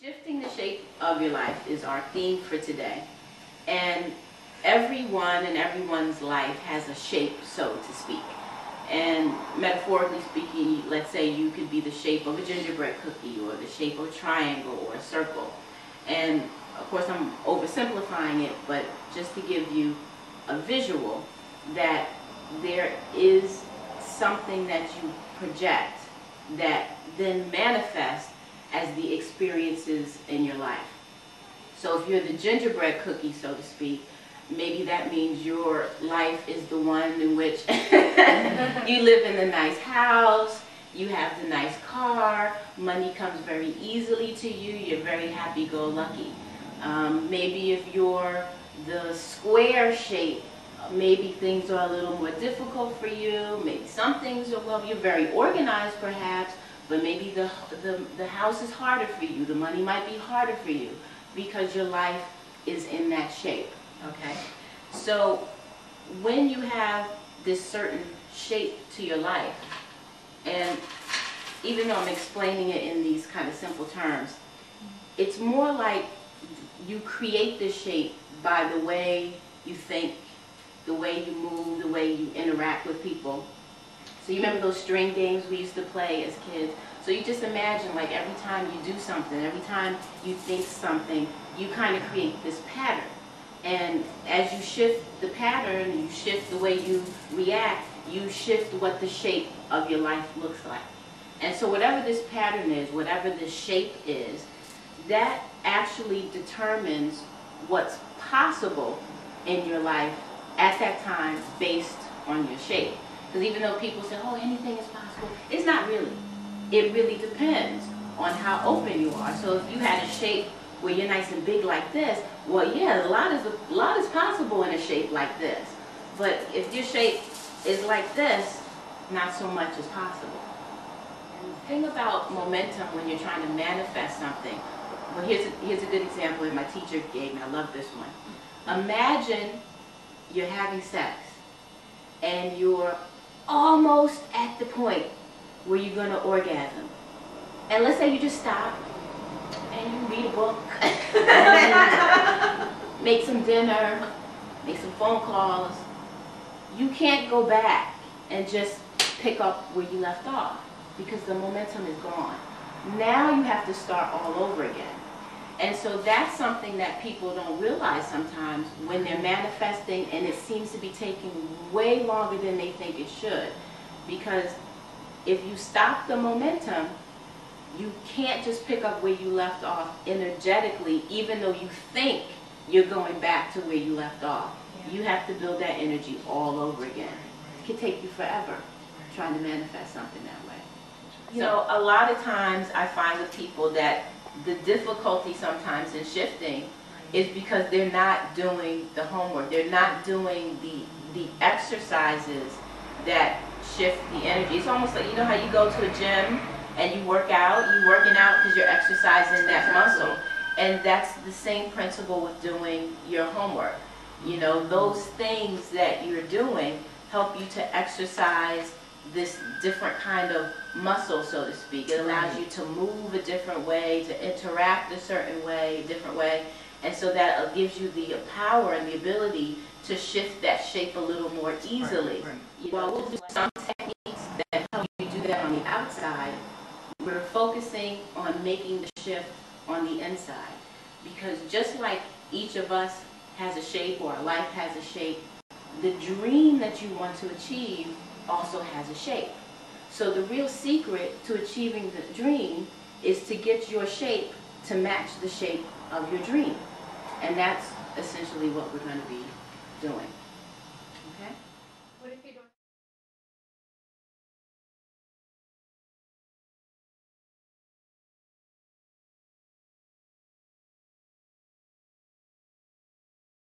Shifting the shape of your life is our theme for today. And everyone and everyone's life has a shape, so to speak. And metaphorically speaking, let's say you could be the shape of a gingerbread cookie or the shape of a triangle or a circle. And of course I'm oversimplifying it, but just to give you a visual that there is something that you project that then manifests as the experiences in your life. So if you're the gingerbread cookie, so to speak, maybe that means your life is the one in which you live in the nice house, you have the nice car, money comes very easily to you, you're very happy-go-lucky. Maybe if you're the square shape, maybe things are a little more difficult for you, maybe some things are, well, you're very organized perhaps, but maybe the house is harder for you, the money might be harder for you, because your life is in that shape, okay? So when you have this certain shape to your life, and even though I'm explaining it in these kind of simple terms, it's more like you create this shape by the way you think, the way you move, the way you interact with people. So you remember those string games we used to play as kids? So you just imagine, like, every time you do something, every time you think something, you kind of create this pattern. And as you shift the pattern, you shift the way you react, you shift what the shape of your life looks like. And so whatever this pattern is, whatever this shape is, that actually determines what's possible in your life at that time based on your shape. Because even though people say, oh, anything is possible, it's not really. It really depends on how open you are. So if you had a shape where you're nice and big like this, well, yeah, a lot is possible in a shape like this. But if your shape is like this, not so much is possible. And the thing about momentum when you're trying to manifest something, well, here's a good example that my teacher gave me. I love this one. Imagine you're having sex and you're almost at the point where you're going to orgasm. And let's say you just stop and you read a book, make some dinner, make some phone calls. You can't go back and just pick up where you left off because the momentum is gone. Now you have to start all over again. And so that's something that people don't realize sometimes when they're manifesting, and it seems to be taking way longer than they think it should. Because if you stop the momentum, you can't just pick up where you left off energetically, even though you think you're going back to where you left off. You have to build that energy all over again. It could take you forever trying to manifest something that way. So a lot of times I find with people that the difficulty sometimes in shifting is because they're not doing the homework. They're not doing the exercises that shift the energy. It's almost like, you know how you go to a gym and you work out? You're working out because you're exercising that muscle. And that's the same principle with doing your homework. You know, those things that you're doing help you to exercise this different kind of muscle, so to speak. It allows you to move a different way, to interact a certain way, different way. And so that gives you the power and the ability to shift that shape a little more easily. You know, we'll do some techniques that help you do that on the outside. We're focusing on making the shift on the inside. Because just like each of us has a shape, or our life has a shape, the dream that you want to achieve also has a shape. So the real secret to achieving the dream is to get your shape to match the shape of your dream. And that's essentially what we're going to be doing. Okay? What if you don't